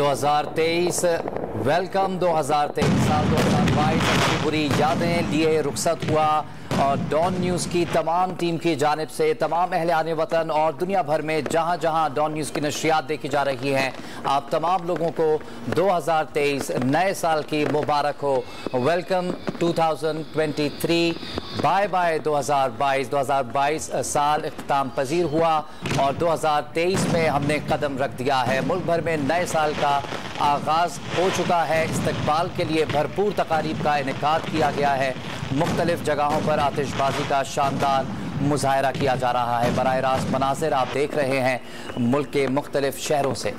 2023 welcome 2023 साल 2022 की बुरी यादें लिए रुखसत हुआ और डॉन न्यूज़ की तमाम टीम की जानिब से तमाम अहले वतन और दुनिया भर में जहां जहां डॉन न्यूज़ की नशरियात देखी जा रही हैं, आप तमाम लोगों को 2023 नए साल की मुबारक हो। वेलकम 2023, बाय बाय 2022 साल इख्तिताम पजीर हुआ और 2023 में हमने कदम रख दिया है। मुल्क भर में नए साल का आगाज़ हो चुका है। इस्तकबाल के लिए भरपूर तकारीब का इनेकाद किया गया है। मुख्तलिफ जगहों पर आतिशबाजी का शानदार मुजाहरा किया जा रहा है। बराह रास्त मनाज़िर आप देख रहे हैं मुल्क के मुख्तलिफ शहरों से।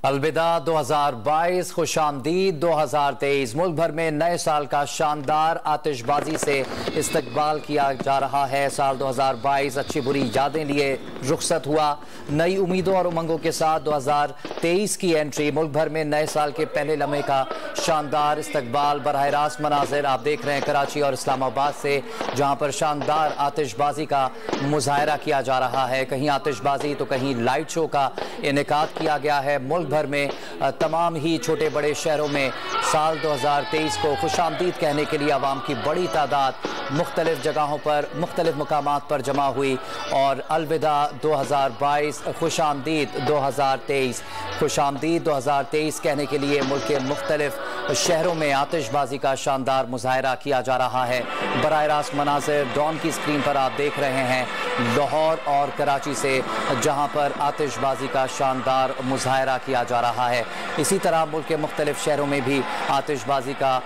अलविदा 2022, खुशामदीद 2023। मुल्क भर में नए साल का शानदार आतिशबाजी से इस्तकबाल किया जा रहा है। साल 2022 अच्छी बुरी यादें लिए रुखसत हुआ। नई उम्मीदों और उमंगों के साथ 2023 की एंट्री। मुल्क भर में नए साल के पहले लम्हे का शानदार इस्तकबाल। बराह रास्त मनाज़िर आप देख रहे हैं कराची और इस्लामाबाद से, जहाँ पर शानदार आतिशबाजी का मुजाहरा किया जा रहा है। कहीं आतिशबाजी तो कहीं लाइट शो का इनेकाद किया गया है। मुल्क भर में तमाम ही छोटे बड़े शहरों में साल 2023 को खुशामदीद कहने के लिए आवाम की बड़ी तादाद मुख्तलिफ जगहों पर मुख्तलिफ मकामात पर जमा हुई और अलविदा 2022, खुशामदीद 2023। खुशामदीद 2023 कहने के लिए मुल्क के मुख्तलिफ शहरों में आतिशबाजी का शानदार मुजाहरा किया जा रहा है। बराह रास्त मनाज़िर डॉन की स्क्रीन पर आप देख रहे हैं लाहौर और कराची से, जहां पर आतिशबाजी का शानदार मुजाहरा किया जा रहा है। इसी तरह मुल्क के मुख्तलिफ शहरों में भी आतिशबाजी का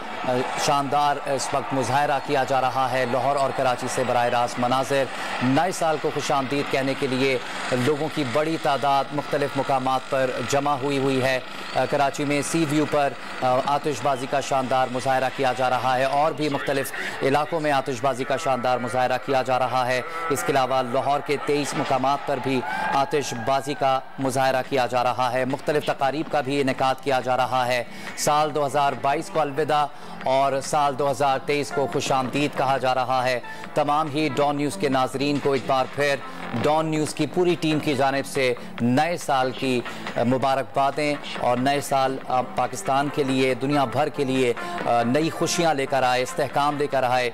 शानदार इस वक्त मुजाहरा किया जा रहा है। लाहौर और कराची से बराह रास्त मनाज़िर। नए साल को खुशामदीद कहने के लिए लोगों की बड़ी तादाद मुख्तलिफ मुकामात पर जमा हुई है। कराची में सी व्यू पर आतिशबाजी का शानदार मुजाहरा किया जा रहा है और भी मुख्तलिफ इलाकों में आतिशबाजी का शानदार मुजाहरा किया जा रहा है। इसके अलावा लाहौर के 23 मुकामात पर भी आतिशबाजी का मुजाहरा किया जा रहा है। मुख्तलिफ तकारीब का भी इनेकाद किया जा रहा है। साल 2022 को अलविदा और साल 2023 को खुशामदीद कहा जा रहा है। तमाम ही डॉन न्यूज़ के नाजरीन को एक बार फिर डॉन न्यूज़ की पूरी टीम की जानिब से नए साल की मुबारकबादें और नए साल पाकिस्तान के लिए, दुनिया भर के लिए नई खुशियाँ लेकर आए, इस्तेहकाम लेकर आए।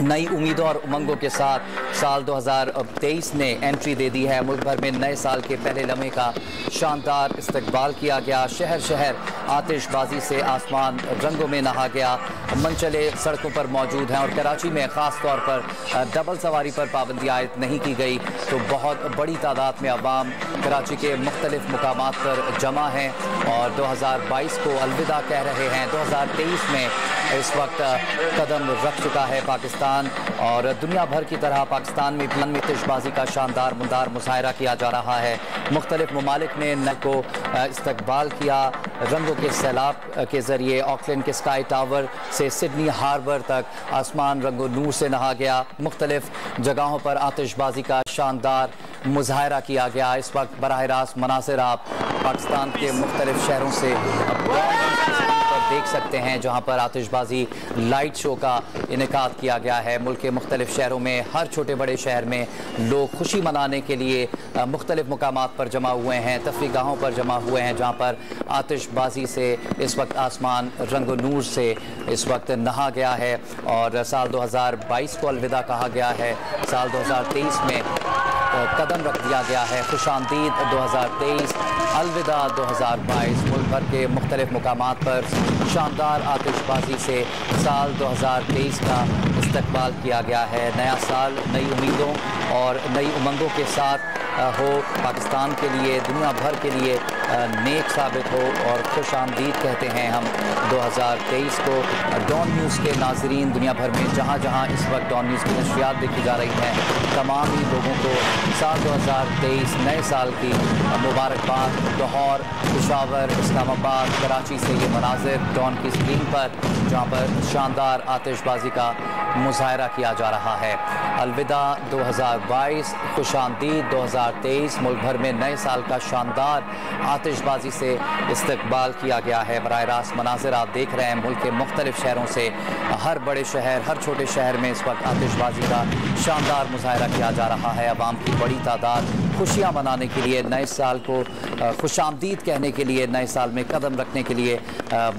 नई उम्मीदों और उमंगों के साथ साल 2023 ने एंट्री दे दी है। मुल्क भर में नए साल के पहले लम्हे का शानदार इस्तकबाल किया गया। शहर शहर आतिशबाजी से आसमान रंगों में नहा गया। मनचले सड़कों पर मौजूद हैं और कराची में ख़ास तौर पर डबल सवारी पर पाबंदी आयद नहीं की गई, तो बहुत बड़ी तादाद में अवाम कराची के मुख्तलिफ मुकामात पर जमा हैं और 2022 को अलविदा कह रहे हैं। 2023 में इस वक्त कदम रख चुका है पाकिस्तान और दुनिया भर की तरह पाकिस्तान में भी आतिशबाजी का शानदार मुंदार मुजाहरा किया जा रहा है। मुख्तलिफ ममालिक ने नए को इस्तकबाल किया। रंगों के सैलाब के ज़रिए ऑकलैंड के स्काई टावर से सिडनी हार्बर तक आसमान रंगो नूर से नहा गया। मुख्तलिफ जगहों पर आतिशबाजी का शानदार मुजाहरा किया गया। इस वक्त बराह रास्त मनासिर आप पाकिस्तान के मुख्तलिफ शहरों से देख सकते हैं, जहां पर आतिशबाजी लाइट शो का इनेकाद किया गया है। मुल्क के मुख्तलिफ शहरों में, हर छोटे बड़े शहर में लोग खुशी मनाने के लिए मुख्तलिफ मुकामात पर जमा हुए हैं, तफरीगाहों पर जमा हुए हैं, जहां पर आतिशबाजी से इस वक्त आसमान रंगो नूर से इस वक्त नहा गया है और साल 2022 को अलविदा कहा गया है। साल 2023 में कदम रख दिया गया है। खुशामदीद 2023, अलविदा 2022। मुल्क भर के मुख्तलिफ मुकामात पर शानदार आतिशबाजी से साल 2023 का इस्तकबाल किया गया है। नया साल नई उम्मीदों और नई उमंगों के साथ हो, पाकिस्तान के लिए, दुनिया भर के लिए नेक साबित हो और खुशामदीद कहते हैं हम 2023 को। डॉन न्यूज़ के नाजरीन दुनिया भर में जहाँ जहाँ इस वक्त डॉन न्यूज़ की नशरियात देखी जा रही हैं, तमाम ही लोगों को साल 2023 नए साल की मुबारकबाद। लाहौर, पेशावर, इस्लामाबाद, कराची से ये मनाजिर डॉन की स्क्रीन पर, जहाँ पर शानदार आतिशबाजी का मुजाहरा किया जा रहा है। अलविदा 2022, खुशामदीद 2023। मुल्क भर में नए साल का शानदार आतिशबाजी से इस्तकबाल किया गया है। बराह रास्त मनाजिर आप देख रहे हैं मुल्क के मुख्तलिफ शहरों से, हर बड़े शहर, हर छोटे शहर में इस वक्त आतिशबाजी का शानदार मुजाहरा किया जा रहा है। अवाम की बड़ी तादाद खुशियाँ मनाने के लिए, नए साल को खुशामदीद कहने के लिए, नए साल में कदम रखने के लिए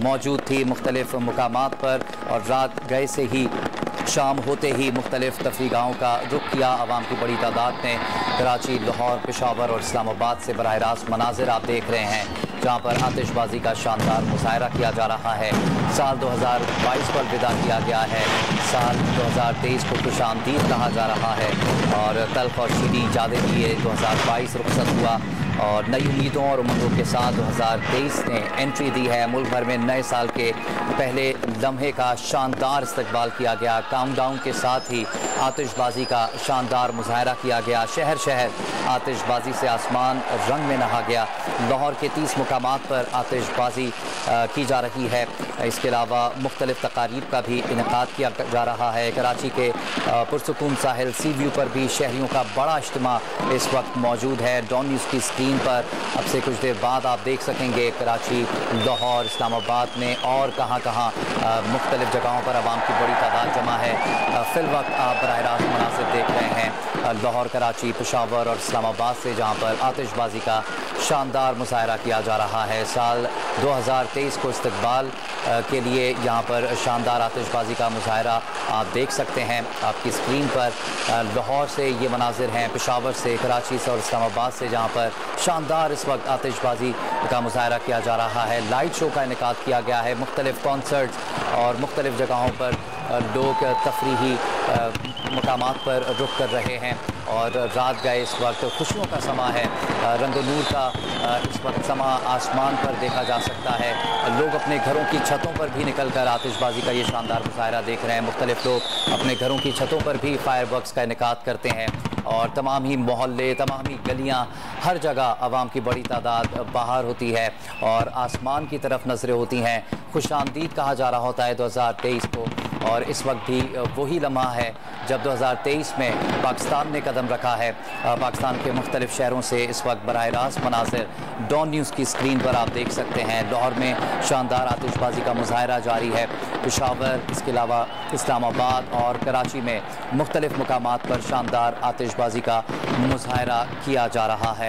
मौजूद थी मुख्तलिफ मुकामात पर और रात गए से ही शाम होते ही मुख्तलिफ तफरीगाहों का रुख किया। अवाम की बड़ी तादाद ने कराची, लाहौर, पेशावर और इस्लामाबाद से बराह रास्त मनाजिर आप देख रहे हैं, जहाँ पर आतिशबाजी का शानदार मुजाहरा किया जा रहा है। साल 2022 को अलविदा किया गया है। साल 2023 को खुशामदीद कहा जा रहा है और तल्ख और शीरीं यादें लिए 2022 रुखसत हुआ और नई उम्मीदों और उमंगों के साथ 2023 ने एंट्री दी है। मुल्क भर में नए साल के पहले लम्हे का शानदार इस्तकबाल किया गया। काउंटडाउन के साथ ही आतिशबाजी का शानदार मुजाहरा किया गया। शहर शहर आतिशबाजी से आसमान रंग में नहा गया। लाहौर के 30 मुकामात पर आतिशबाजी की जा रही है। इसके अलावा मुख्तलिफ तकारीब का भी इनेकाद किया जा रहा है। कराची के पुरसुकून साहिल सी व्यू पर भी शहरियों का बड़ा इज्तिमा इस वक्त मौजूद है। डॉन न्यूज़ की स्क्रीन पर अब से कुछ देर बाद आप देख सकेंगे कराची, लाहौर, इस्लामाबाद में और कहाँ कहाँ मुख्तलिफ जगहों पर आवाम की बड़ी तादाद जमा है। फिल वक्त आप बराह रास्त मनासिर देख रहे हैं लाहौर, कराची, पेशावर और इस्लामाबाद से, जहाँ पर आतिशबाजी का शानदार मुजाहरा किया जा रहा है। साल 2023 को इस्तकबाल के लिए यहाँ पर शानदार आतिशबाजी का मुजाहरा आप देख सकते हैं आपकी स्क्रीन पर। लाहौर से ये मनाजिर हैं, पेशावर से, कराची से और इस्लामाबाद से, जहाँ पर शानदार इस वक्त आतिशबाजी का मुजाहरा किया जा रहा है। लाइट शो का इनेकाद किया गया है। मुख्तलिफ कॉन्सर्ट्स और मुख्तलिफ जगहों पर लोग तफरीही मकामात पर रुख कर रहे हैं और रात गए इस वक्त खुशियों का समा है। रंग नूर का इस वक्त समा आसमान पर देखा जा सकता है। लोग अपने घरों की छतों पर भी निकल कर आतिशबाजी का ये शानदार मुजाहरा देख रहे हैं। मुख्तलिफ लोग अपने घरों की छतों पर भी फायर वर्क्स का इनेकाद करते हैं और तमाम ही मोहल्ले, तमाम ही गलियाँ, हर जगह आवाम की बड़ी तादाद बाहर होती है और आसमान की तरफ नजरें होती हैं। खुशामदीद कहा जा रहा होता है 2023 को और इस वक्त भी वही लम्हा है जब 2023 में पाकिस्तान ने कदम रखा है। पाकिस्तान के मुख्तलिफ शहरों से इस वक्त बराह रास्त मनाज़िर डॉन न्यूज़ की स्क्रीन पर आप देख सकते हैं। लाहौर में शानदार आतिशबाजी का मुजाहरा जारी है। पेशावर, इसके अलावा इस्लामाबाद और कराची में मुख्तलिफ मुकामात पर शानदार आतिशबाजी का मुजाहरा किया जा रहा है।